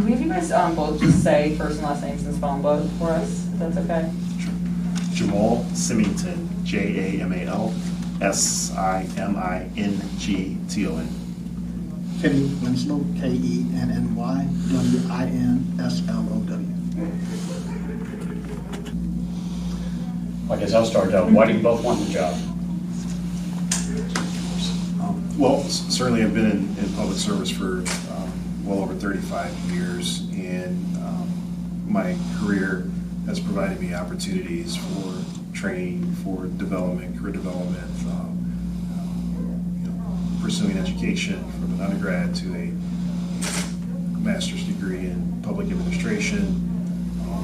we have you guys both just say first and last names and spell them both for us, if that's okay? Sure. Jamal Simington, Jamal Simington. Kenny Winslow, KennyWinslow. I guess I'll start out. Why do you both want the job? Well, certainly I've been in public service for well over 35 years, and my career has provided me opportunities for training, for development, career development, pursuing education from an undergrad to a master's degree in public administration,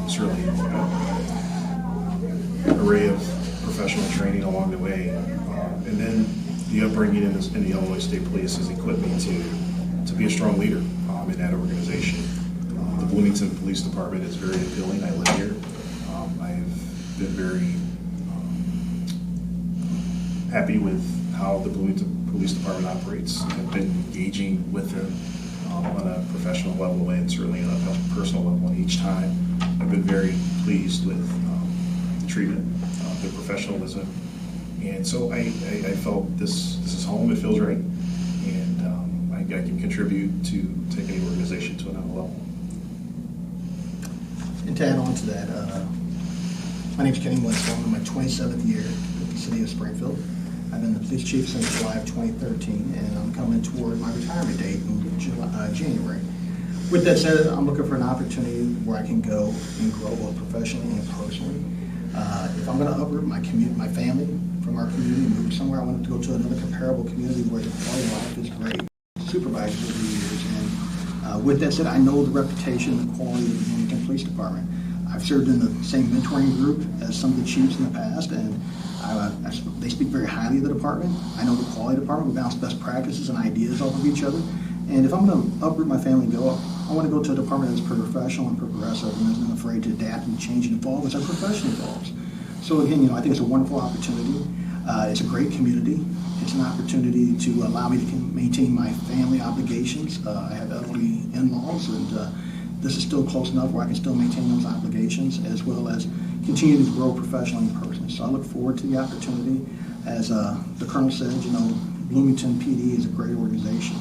certainly an array of professional training along the way, and then the upbringing in the Illinois State Police has equipped me to be a strong leader in that organization. The Bloomington Police Department is very appealing. I live here. I've been very happy with how the Bloomington Police Department operates. I've been engaging with them on a professional level and certainly on a personal level, and each time I've been very pleased with the treatment, the professionalism, and so I felt this is home. It feels right, and I can contribute to taking the organization to another level. And to add on to that, my name is Kenny Winslow. I'm in my 27th year with the City of Springfield. I've been the police chief since July of 2013, and I'm coming toward my retirement date in January. With that said, I'm looking for an opportunity where I can go and grow both professionally and personally. If I'm going to uproot my family from our community and move somewhere, I want to go to another comparable community where the quality of life is great. Supervised over the years, and with that said, I know the reputation and the quality of the Bloomington Police Department. I've served in the same mentoring group as some of the chiefs in the past, and they speak very highly of the department. I know the quality of the department. We bounce best practices and ideas off of each other. And if I'm going to uproot my family and go, I want to go to a department that's professional and progressive and isn't afraid to adapt and change and evolve as our profession evolves. So again, I think it's a wonderful opportunity. It's a great community. It's an opportunity to allow me to maintain my family obligations. I have elderly in-laws, and this is still close enough where I can still maintain those obligations as well as continue to grow professionally and personally. So I look forward to the opportunity. As the Colonel said, Bloomington PD is a great organization.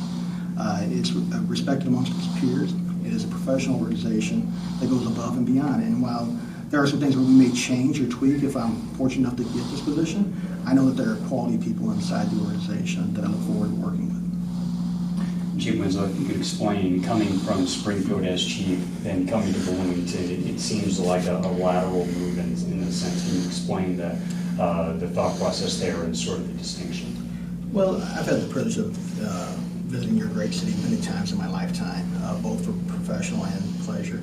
It's respected amongst its peers. It is a professional organization that goes above and beyond. And while there are some things where we may change or tweak if I'm fortunate enough to get this position, I know that there are quality people inside the organization that I look forward to working with. Chief Winslow, if you could explain, coming from Springfield as chief and coming to Bloomington, it seems like a lateral move in a sense. Can you explain the thought process there and sort of the distinction? Well, I've had the privilege of visiting your great city many times in my lifetime, both for professional and pleasure.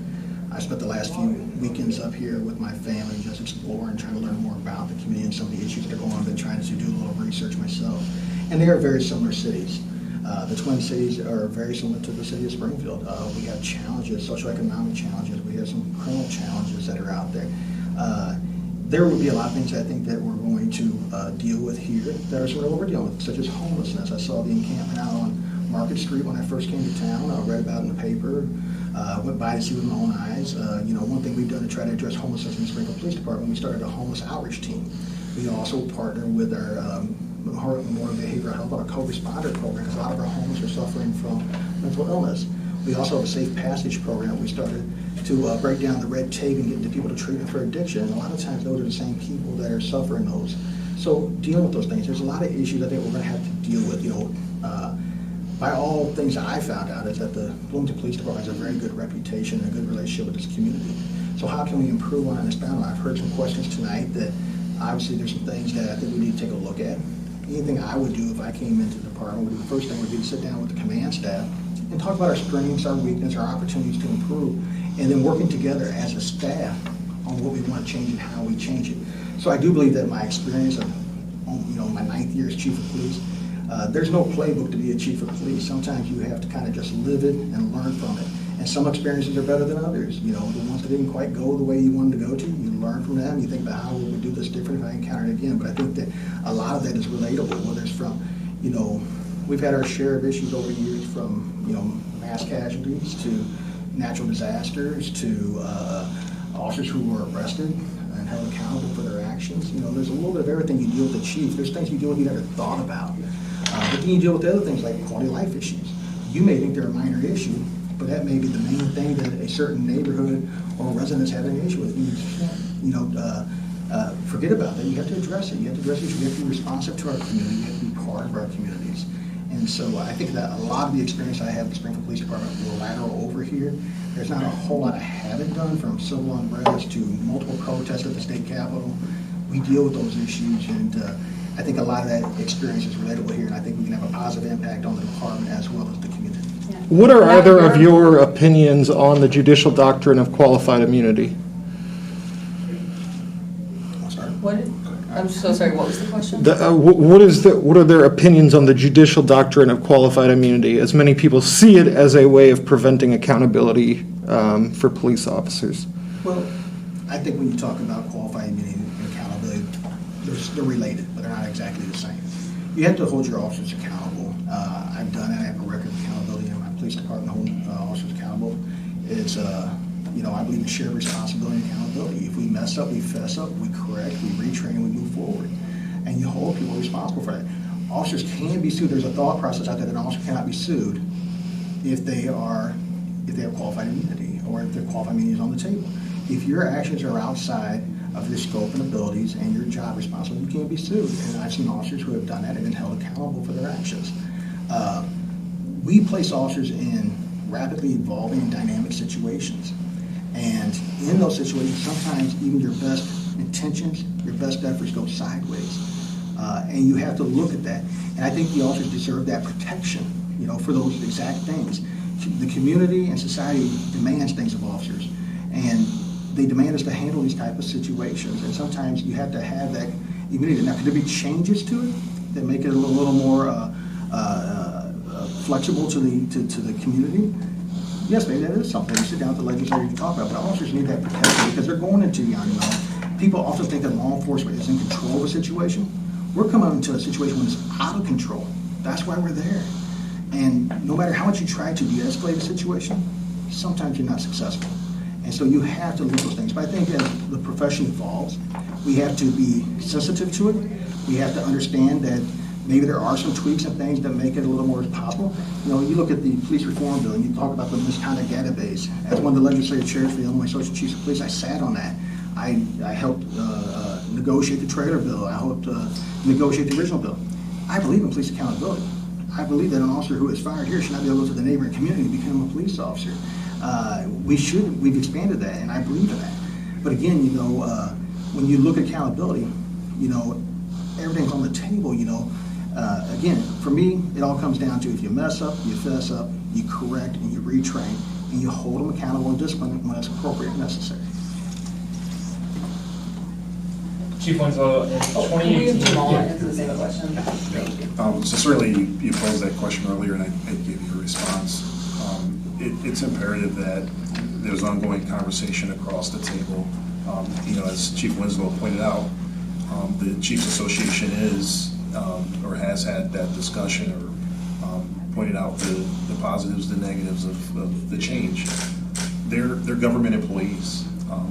I spent the last few weekends up here with my family just exploring, trying to learn more about the community and some of the issues that are going on. I've been trying to do a little research myself. And they are very similar cities. The Twin Cities are very similar to the city of Springfield. We have challenges, socioeconomic challenges. We have some criminal challenges that are out there. There will be a lot of things I think that we're going to deal with here that are sort of what we're dealing with, such as homelessness. I saw the encampment out on Market Street when I first came to town. I read about it in the paper. Went by to see with my own eyes. One thing we've done to try to address homelessness in the Springfield Police Department, we started a homeless outreach team. We also partner with our more behavioral health on a co-responder program because a lot of our homeless are suffering from mental illness. We also have a safe passage program. We started to break down the red tape and get the people to treatment for addiction. And a lot of times those are the same people that are suffering those. So dealing with those things, there's a lot of issues I think we're going to have to deal with. By all things that I found out is that the Bloomington Police Department has a very good reputation and a good relationship with this community. So how can we improve on this panel? I've heard some questions tonight that obviously there's some things that I think we need to take a look at. Anything I would do if I came into the department, the first thing would be to sit down with the command staff and talk about our strengths, our weaknesses, our opportunities to improve, and then working together as a staff on what we want to change and how we change it. So I do believe that my experience of my 9th year as chief of police, there's no playbook to be a chief of police. Sometimes you have to kind of just live it and learn from it. And some experiences are better than others. The ones that didn't quite go the way you wanted to go to, you learn from them. You think about how would we do this different if I encountered it again. But I think that a lot of that is relatable, whether it's from, we've had our share of issues over the years from, mass casualties to, natural disasters to officers who were arrested and held accountable for their actions. You know, there's a little bit of everything you deal with the chief. There's things you deal with you never thought about. But then you deal with the other things like quality of life issues. You may think they're a minor issue, but that may be the main thing that a certain neighborhood or residents have an issue with. You can't, forget about that. You have to address it. You have to address it. You have to be responsive to our community. You have to be part of our communities. And so I think that a lot of the experience I have at the Springfield Police Department will lateral over here. There's not a whole lot I haven't done, from civil unrest to multiple protests at the state capitol. We deal with those issues, and I think a lot of that experience is relatable here, and I think we can have a positive impact on the department as well as the community. Yeah. What are either of your opinions on the judicial doctrine of qualified immunity? I'm sorry. I'm so sorry, what was the question? What are their opinions on the judicial doctrine of qualified immunity, as many people see it as a way of preventing accountability for police officers? Well, I think when you talk about qualified immunity and accountability, they're related, but they're not exactly the same. You have to hold your officers accountable. I've done it. I have a record of accountability in my police department, holding officers accountable. It's I believe in shared responsibility and accountability. If we mess up, we fess up, we correct, we retrain, we move forward. And you hold people responsible for that. Officers can be sued. There's a thought process out there that an officer cannot be sued if they have qualified immunity, or if their qualified immunity is on the table. If your actions are outside of your scope and abilities and your job responsibility, you can't be sued. And I've seen officers who have done that and been held accountable for their actions. We place officers in rapidly evolving and dynamic situations. And in those situations, sometimes even your best intentions, your best efforts go sideways. And you have to look at that. And I think the officers deserve that protection, for those exact things. The community and society demands things of officers. And they demand us to handle these type of situations. And sometimes you have to have that immunity. Now, could there be changes to it that make it a little more flexible to the community? Yes, maybe that is something. You sit down with the legislature to talk about, but officers need that protection because they're going into unknown. People often think that law enforcement is in control of a situation. We're coming into a situation when it's out of control. That's why we're there. And no matter how much you try to de-escalate a situation, sometimes you're not successful. And so you have to look at those things. But I think as the profession evolves, we have to be sensitive to it. We have to understand that maybe there are some tweaks and things that make it a little more possible. You look at the police reform bill and you talk about the misconduct database. As one of the legislative chairs for the Illinois Association of Chiefs of Police, I sat on that. I helped negotiate the trailer bill. I helped negotiate the original bill. I believe in police accountability. I believe that an officer who is fired here should not be able to go to the neighboring community and become a police officer. We've expanded that, and I believe in that. But again, when you look at accountability, everything's on the table, Again, for me, it all comes down to if you mess up, you fess up, you correct, and you retrain, and you hold them accountable and discipline when it's appropriate and necessary. Chief Winslow, in Can we 2018. give Jamal Yeah. answer the same question? Thank you. So certainly you posed that question earlier, and I gave you a response. It's imperative that there's ongoing conversation across the table. As Chief Winslow pointed out, the Chiefs Association is or has had that discussion, or pointed out the positives, the negatives of the change. They're government employees.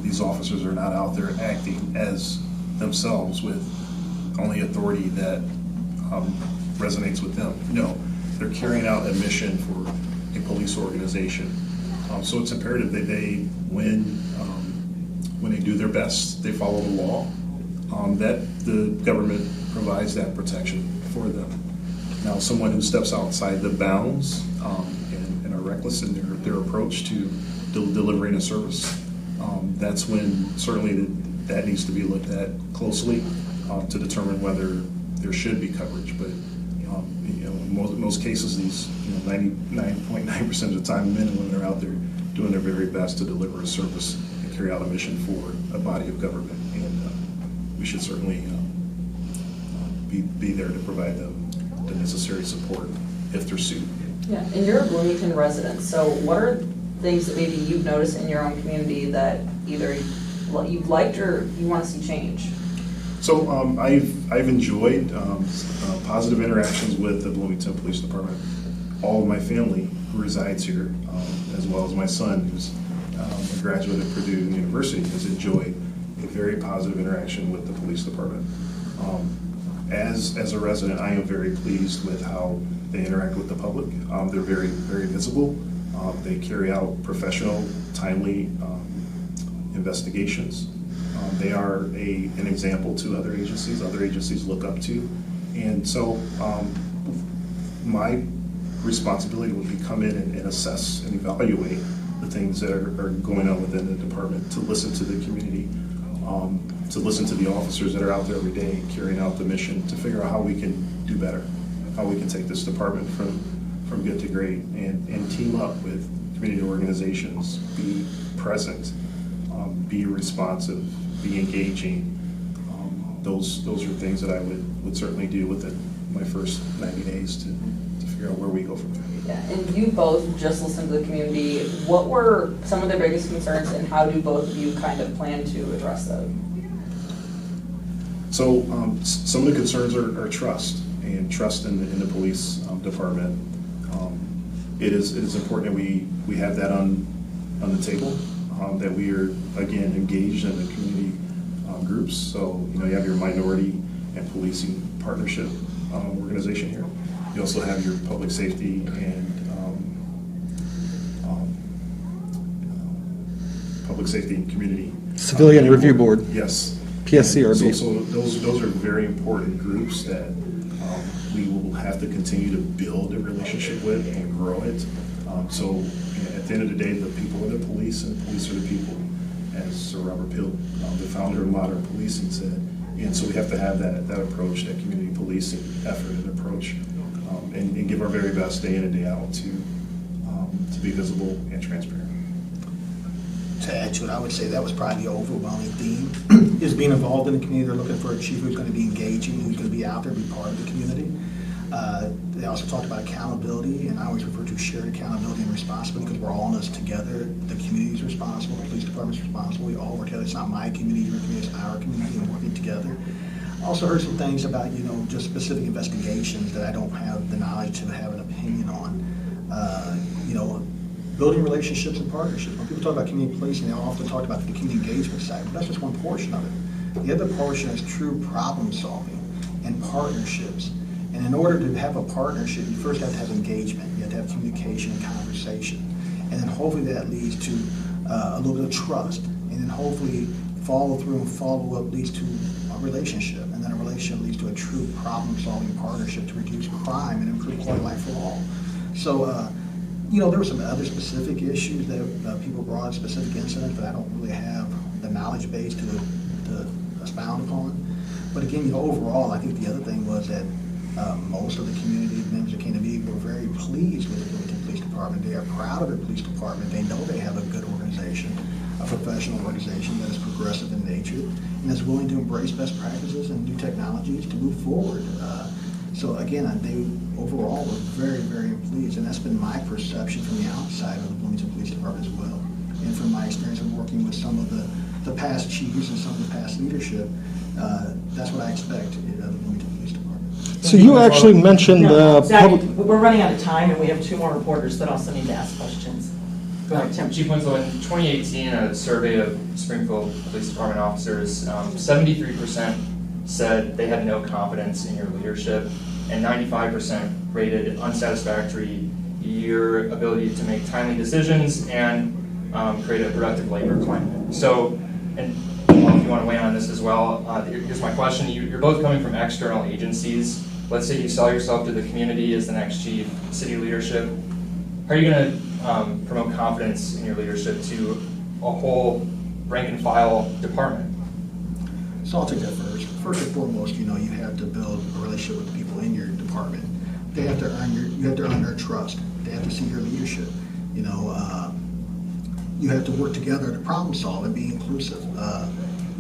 These officers are not out there acting as themselves with only authority that resonates with them. No, they're carrying out a mission for a police organization. So it's imperative that they, when they do their best, they follow the law, that the government provides that protection for them. Now, someone who steps outside the bounds and are reckless in their approach to delivering a service, that's when certainly that needs to be looked at closely to determine whether there should be coverage. But in most cases, these 99.9% of the time, men and women are out there doing their very best to deliver a service and carry out a mission for a body of government, and we should certainly be there to provide them the necessary support if they're sued. Yeah, and you're a Bloomington resident, so what are things that maybe you've noticed in your own community that either you've liked or you want to see change? So I've enjoyed positive interactions with the Bloomington Police Department. all of my family who resides here, as well as my son, who's a graduate of Purdue University, has enjoyed a very positive interaction with the police department. As a resident, I am very pleased with how they interact with the public. They're very, very visible. They carry out professional, timely investigations. They are an example to other agencies look up to. And so my responsibility would be come in and assess and evaluate the things that are going on within the department, to listen to the community, to listen to the officers that are out there every day carrying out the mission, to figure out how we can do better, how we can take this department from good to great, and team up with community organizations, be present, be responsive, be engaging. Those are things that I would certainly do within my first 90 days to figure out where we go from there. Yeah, and you both just listened to the community. What were some of their biggest concerns, and how do both of you kind of plan to address them? So some of the concerns are trust, and trust in the police department. It is important that we have that on the table, that we are, again, engaged in the community groups. So, you have your minority and policing partnership organization here. You also have your public safety and community Civilian Review Board. Yes. PSCRB. So those are very important groups that we will have to continue to build a relationship with and grow it. So at the end of the day, the people are the police, and the police are the people, as Sir Robert Peel, the founder of modern policing, said. And so we have to have that approach, that community policing effort and approach, and give our very best day in and day out to be visible and transparent. To add to it, I would say that was probably the overwhelming theme, is being involved in the community. They're looking for a chief who's going to be engaging, who's going to be out there, be part of the community. They also talked about accountability, and I always refer to shared accountability and responsibility, because we're all in this together. The community's responsible, the police department's responsible. We all work together. It's not my community, your community, it's our community, and working together. I also heard some things about, just specific investigations that I don't have the knowledge to have an opinion on. Building relationships and partnerships. When people talk about community policing, they often talk about the community engagement side, but that's just one portion of it. The other portion is true problem solving and partnerships. And in order to have a partnership, you first have to have engagement. You have to have communication and conversation. And then hopefully that leads to a little bit of trust. And then hopefully follow through and follow up leads to a relationship. And then a relationship leads to a true problem-solving partnership to reduce crime and improve quality of life for all. So, there were some other specific issues that people brought, specific incidents, but I don't really have the knowledge base to expound upon. But again, overall, I think the other thing was that most of the community members that came to me were very pleased with the Bloomington Police Department. They are proud of their police department. They know they have a good organization, a professional organization that is progressive in nature and is willing to embrace best practices and new technologies to move forward. So again, they overall were very, very pleased, and that's been my perception from the outside of the Bloomington Police Department as well. And from my experience of working with some of the past chiefs and some of the past leadership, that's what I expect of the Bloomington Police Department. So you actually mentioned Zach, public. we're running out of time, and we have 2 more reporters that also need to ask questions. Go ahead, Tim. Chief Winslow, in 2018, a survey of Springfield Police Department officers, 73% said they had no confidence in your leadership, and 95% rated unsatisfactory your ability to make timely decisions and create a productive labor climate. So, and if you want to weigh in on this as well, here's my question. You're both coming from external agencies. Let's say you sell yourself to the community as the next chief, city leadership. How are you going to promote confidence in your leadership to a whole rank and file department? So I'll take that first. First and foremost, you have to build a relationship with the people in your department. They have to you have to earn their trust. They have to see your leadership. You have to work together to problem solve and be inclusive.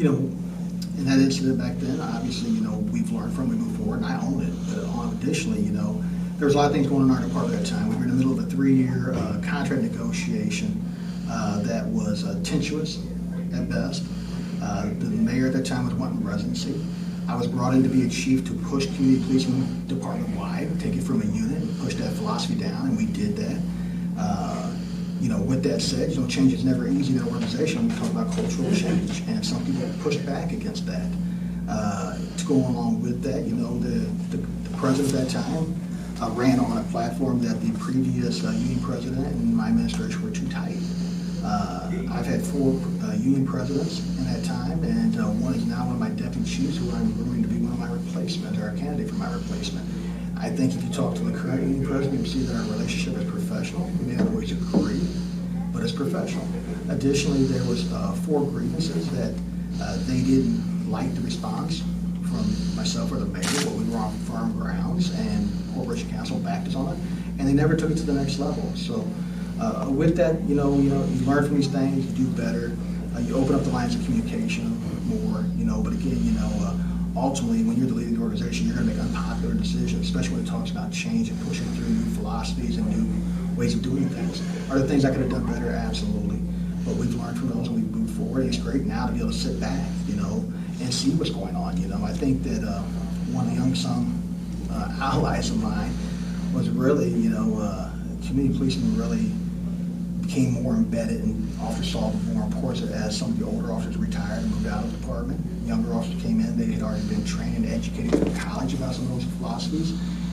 In that incident back then, obviously, we've learned from it, we move forward, and I own it. But additionally, there was a lot of things going on in our department at that time. We were in the middle of a 3-year contract negotiation that was tenuous at best. The mayor at that time was wanting residency. I was brought in to be a chief to push community policing department-wide, take it from a unit and push that philosophy down, and we did that. With that said, change is never easy in an organization. We talk about cultural change, and some people push back against that. To go along with that, the president at that time ran on a platform that the previous union president and my administration were too tight. I've had 4 union presidents in that time, and one is now one of my deputy chiefs who I'm grooming to be one of my replacements, or a candidate for my replacement. I think if you talk to the current union president, you'll see that our relationship is professional. We may not always agree, but it's professional. Additionally, there was 4 grievances that they didn't like the response from myself or the mayor, but we were on firm grounds, and Corporation Council backed us on it, and they never took it to the next level. So with that, you learn from these things, you do better, you open up the lines of communication more, but again, ultimately, when you're the leader of the organization, you're going to make unpopular decisions, especially when it talks about change and pushing through new philosophies and new ways of doing things. Are there things I could have done better? Absolutely. But we've learned from those and we've moved forward. And it's great now to be able to sit back, and see what's going on. I think that one of the unsung allies of mine was really, community policing really became more embedded, and officers saw the more importance as some of the older officers retired and moved out of the department. Younger officers came in, they had already been trained and educated through college about some of those philosophies.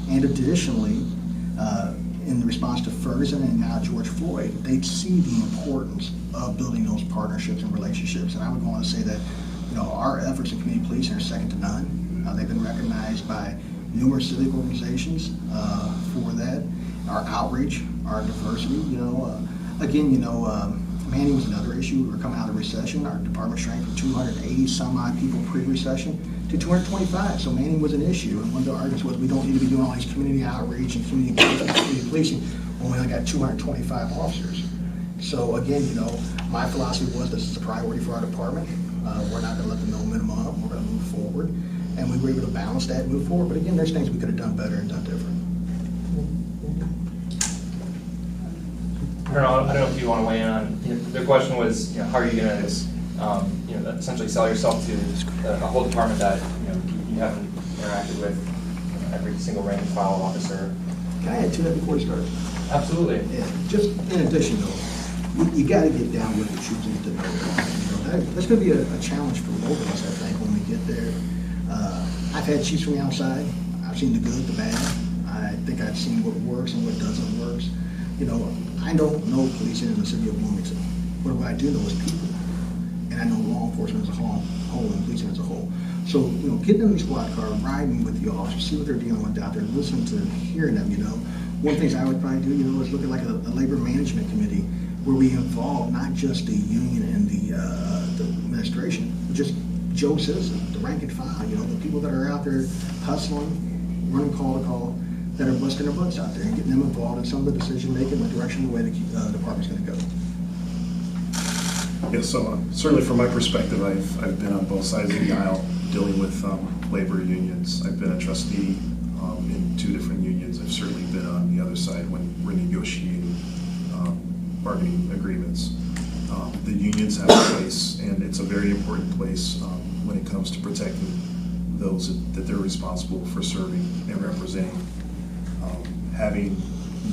And additionally, in response to Ferguson and now George Floyd, they see the importance of building those partnerships and relationships. And I would go on to say that, our efforts in community policing are second to none. They've been recognized by numerous civic organizations for that. Our outreach, our diversity, Manning was another issue. We were coming out of the recession. Our department shrank from 280 some odd people pre-recession to 225. So Manning was an issue. And one of the arguments was we don't need to be doing all these community outreach and community policing when we only got 225 officers. So again, my philosophy was this is a priority for our department. We're not going to let the no minimum up. We're going to move forward. And we were able to balance that and move forward. But again, there's things we could have done better and done different. I don't know if you want to weigh in on, the question was, how are you going to, essentially sell yourself to a whole department that, you haven't interacted with every single rank and file officer? Can I add to that before we start? Absolutely. Yeah, just in addition, though, you got to get down with the troops and get to know them. That's going to be a challenge for both of us, I think, when we get there. I've had chiefs from the outside. I've seen the good, the bad. I think I've seen what works and what doesn't work. I don't know policing in the city of Bloomington. But what I do know is people. And I know law enforcement as a whole and policing as a whole. So, getting in the squad car, riding with the officers, see what they're dealing with out there, listening to them, hearing them, One of the things I would probably do, is look at like a labor management committee where we involve not just the union and the administration, but just Joe citizen, the rank and file, the people that are out there hustling, running call to call, that are busting their butts out there and getting them involved in some of the decision making, the direction, the way the department's going to go. Yeah, so certainly from my perspective, I've been on both sides of the aisle dealing with labor unions. I've been a trustee in 2 different unions. I've certainly been on the other side when we're negotiating bargaining agreements. The unions have a place, and it's a very important place when it comes to protecting those that they're responsible for serving and representing. Having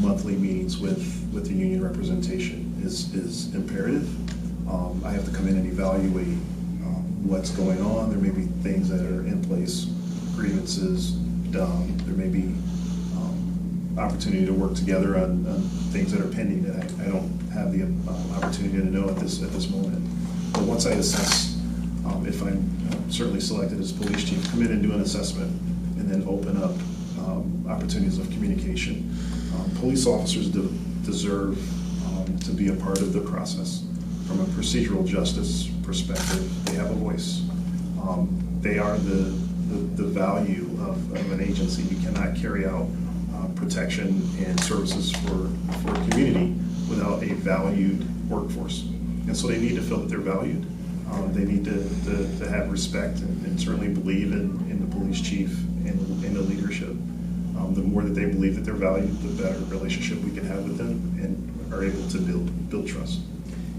monthly meetings with the union representation is imperative. I have to come in and evaluate what's going on. There may be things that are in place, grievances, there may be opportunity to work together on things that are pending that I don't have the opportunity to know at this moment. But once I assess, if I'm certainly selected as police chief, come in and do an assessment and then open up opportunities of communication. Police officers deserve to be a part of the process. From a procedural justice perspective, they have a voice. They are the value of an agency. You cannot carry out protection and services for a community without a valued workforce. And so they need to feel that they're valued. They need to have respect and certainly believe in the police chief and the leadership. The more that they believe that they're valued, the better relationship we can have with them and are able to build trust.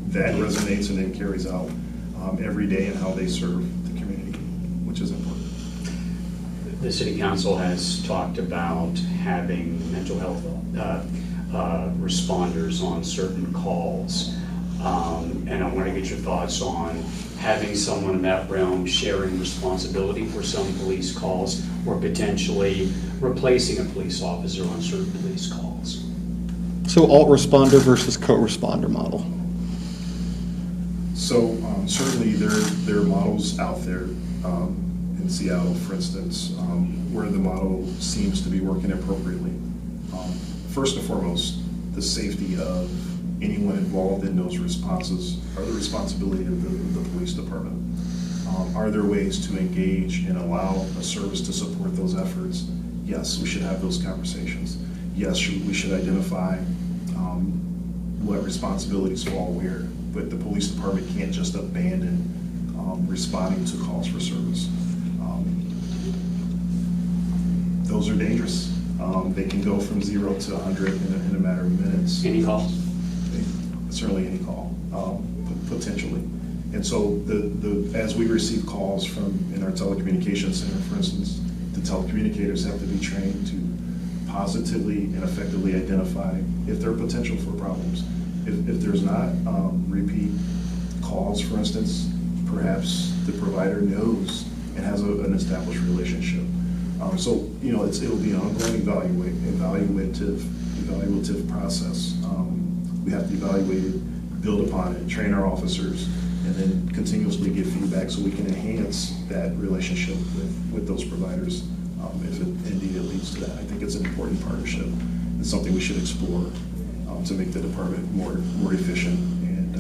That resonates and then carries out every day in how they serve the community, which is important. The city council has talked about having mental health responders on certain calls. And I want to get your thoughts on having someone in that realm sharing responsibility for some police calls, or potentially replacing a police officer on certain police calls. So alt responder versus co-responder model. So certainly there are models out there in Seattle, for instance, where the model seems to be working appropriately. First and foremost, the safety of anyone involved in those responses are the responsibility of the police department. Are there ways to engage and allow a service to support those efforts? Yes, we should have those conversations. Yes, we should identify what responsibilities fall where, but the police department can't just abandon responding to calls for service. Those are dangerous. They can go from 0 to 100 in a matter of minutes. Any calls? Certainly any call, potentially. And so as we receive calls in our telecommunications center, for instance, the telecommunicators have to be trained to positively and effectively identify if there are potential for problems. If there's not, repeat calls, for instance, perhaps the provider knows and has an established relationship. So, it'll be an ongoing evaluative process. We have to evaluate it, build upon it, train our officers, and then continuously give feedback so we can enhance that relationship with those providers if indeed it leads to that. I think it's an important partnership. It's something we should explore to make the department more efficient and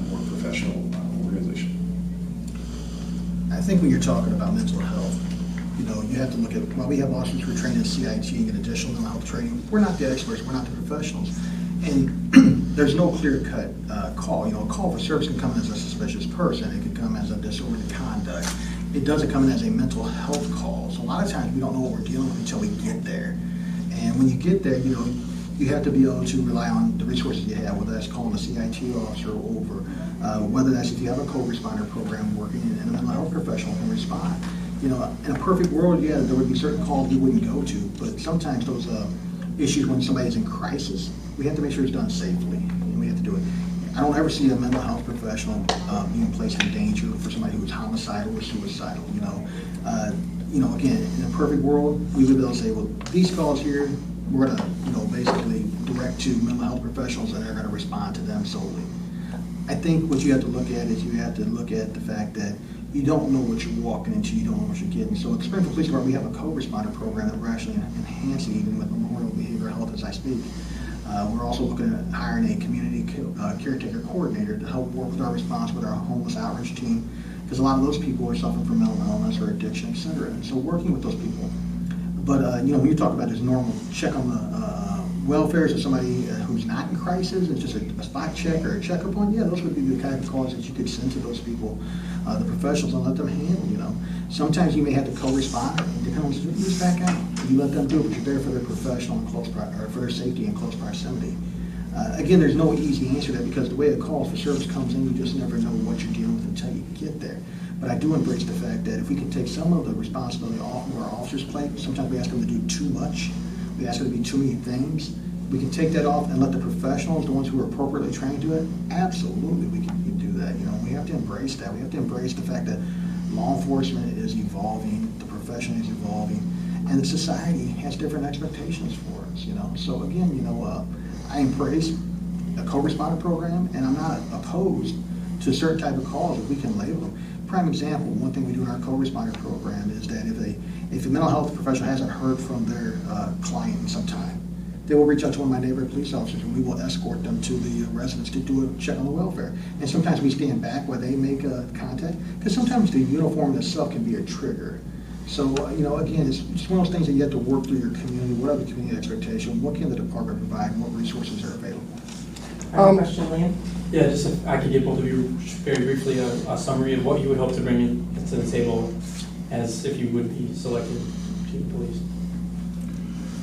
more professional organization. I think when you're talking about mental health, you have to look at, while we have officers who are trained in CIT and get additional mental health training, we're not the experts, we're not the professionals. And there's no clear-cut call. A call for service can come in as a suspicious person. It can come as a disorderly conduct. It doesn't come in as a mental health call. So a lot of times we don't know what we're dealing with until we get there. And when you get there, you have to be able to rely on the resources you have, whether that's calling a CIT officer over, whether that's if you have a co-responder program working and a mental health professional can respond. In a perfect world, yeah, there would be certain calls we wouldn't go to, but sometimes those issues when somebody's in crisis, we have to make sure it's done safely, and we have to do it. I don't ever see a mental health professional being placed in danger for somebody who's homicidal or suicidal. Again, in a perfect world, we would be able to say, well, these calls here, we're going to, basically direct to mental health professionals and they're going to respond to them solely. I think what you have to look at is you have to look at the fact that you don't know what you're walking into, you don't know what you're getting. So at the Springfield Police Department, we have a co-responder program that we're actually enhancing even with Memorial Behavioral Health as I speak. We're also looking at hiring a community caretaker coordinator to help work with our response with our homeless outreach team, because a lot of those people are suffering from mental illness or addiction, et cetera. And so working with those people. But, when you talk about this normal check on the welfare of somebody who's not in crisis, it's just a spot check or a checkup on, yeah, those would be the kind of calls that you could send to those people, the professionals, and let them handle, Sometimes you may have to co-respond, and depending on you just back out. You let them do it, but you're there for their professional and or for their safety and close proximity. Again, there's no easy answer to that because the way a call for service comes in, you just never know what you're dealing with until you get there. But I do embrace the fact that if we can take some of the responsibility off of our officers' plate, sometimes we ask them to do too much. We ask them to be too many things. We can take that off and let the professionals, the ones who are appropriately trained, do it. Absolutely, we can do that. We have to embrace that. We have to embrace the fact that law enforcement is evolving, the profession is evolving, and the society has different expectations for us. So again, I embrace a co-responder program, and I'm not opposed to certain type of calls if we can label them. Prime example, one thing we do in our co-responder program is that if a mental health professional hasn't heard from their client in some time, they will reach out to one of my neighborhood police officers and we will escort them to the residence to do a check on the welfare. And sometimes we stand back while they make contact, because sometimes the uniform itself can be a trigger. So, again, it's just one of those things that you have to work through your community. What are the community expectations? What can the department provide? And what resources are available? I have a question, Liam. Yeah, just if I could get both of you very briefly a summary of what you would hope to bring to the table as if you would be selected to the police.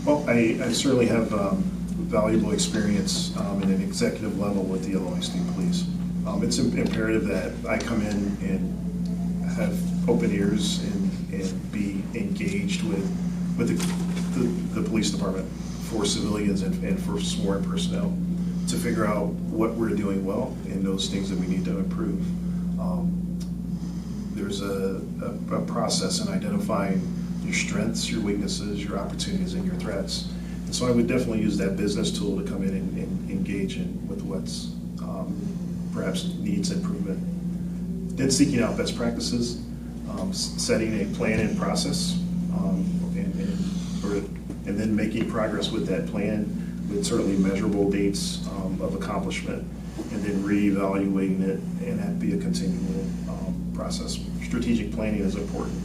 Well, I certainly have valuable experience at an executive level with the Illinois State Police. It's imperative that I come in and have open ears and and be engaged with the police department for civilians and for sworn personnel to figure out what we're doing well and those things that we need to improve. There's a process in identifying your strengths, your weaknesses, your opportunities, and your threats. And so I would definitely use that business tool to come in and engage in with what's perhaps needs improvement. Then seeking out best practices, setting a plan and process, and then making progress with that plan with certainly measurable dates of accomplishment, and then reevaluating it, and that be a continual process. Strategic planning is important.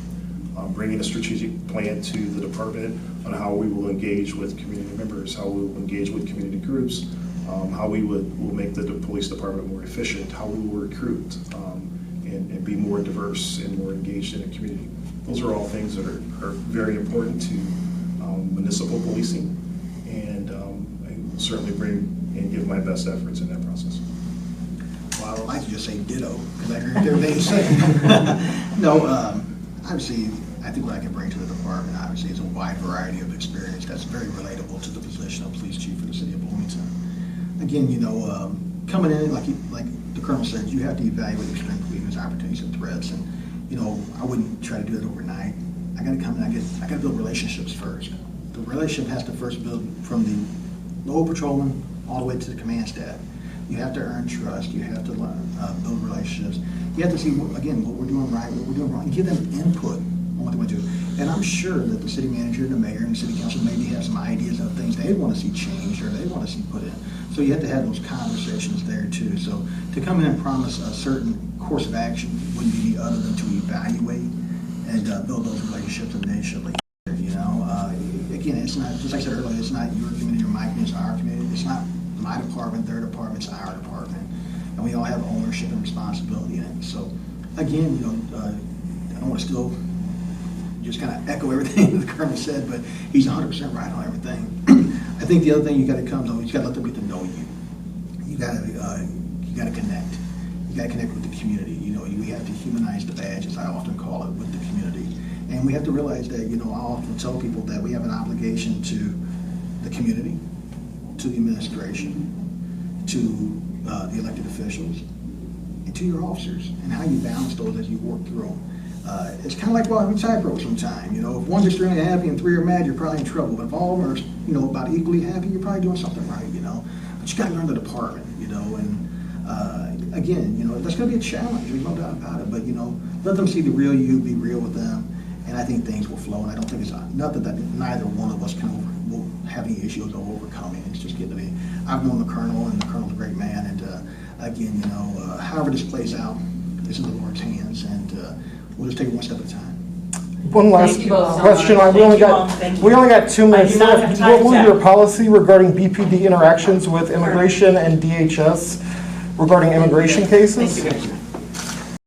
Bringing a strategic plan to the department on how we will engage with community members, how we will engage with community groups, how we will make the police department more efficient, how we will recruit, and be more diverse and more engaged in the community. Those are all things that are very important to municipal policing, and I will certainly bring and give my best efforts in that process. Well, I would like to just say ditto, because I agree with everything you say. No, obviously, I think what I can bring to the department, obviously, is a wide variety of experience that's very relatable to the position of police chief for the city of Bloomington. Again, coming in, like the colonel said, you have to evaluate your strengths, weaknesses, opportunities, and threats. And, I wouldn't try to do it overnight. I got to come in, I got to build relationships first. The relationship has to first build from the local patrolman all the way to the command staff. You have to earn trust. You have to build relationships. You have to see, again, what we're doing right, what we're doing wrong, and give them input on what they want to do. And I'm sure that the city manager, the mayor, and the city council maybe have some ideas of things they want to see changed or they want to see put in. So you have to have those conversations there too. So to come in and promise a certain course of action wouldn't be other than to evaluate and build those relationships initially. Again, it's not, just like I said earlier, it's not your community or my community, it's our community. It's not my department, their department, it's our department. And we all have ownership and responsibility in it. So again, I don't want to still just kind of echo everything the colonel said, but he's 100% right on everything. I think the other thing you got to come though, you got to let them get to know you. You got to connect. You got to connect with the community. We have to humanize the badge, as I often call it, with the community. And we have to realize that, I often tell people that we have an obligation to the community, to the administration, to the elected officials, and to your officers, and how you balance those as you work through them. It's kind of like walking a tightrope sometimes. If one's extremely happy and three are mad, you're probably in trouble. But if all of them are, about equally happy, you're probably doing something right, But you got to learn the department, and again, that's going to be a challenge. There's no doubt about it. But, let them see the real you, be real with them, and I think things will flow. And I don't think it's nothing that neither one of us will have any issues of overcoming. It's just getting to be. I've known the colonel, and the colonel's a great man. And again, however this plays out, it's in the Lord's hands, and we'll just take it one step at a time. One last Thank you both so question. much. We only Thank you. got 2 minutes I do not have left. time What will to- your policy regarding BPD interactions with immigration and DHS regarding immigration cases? Thank you.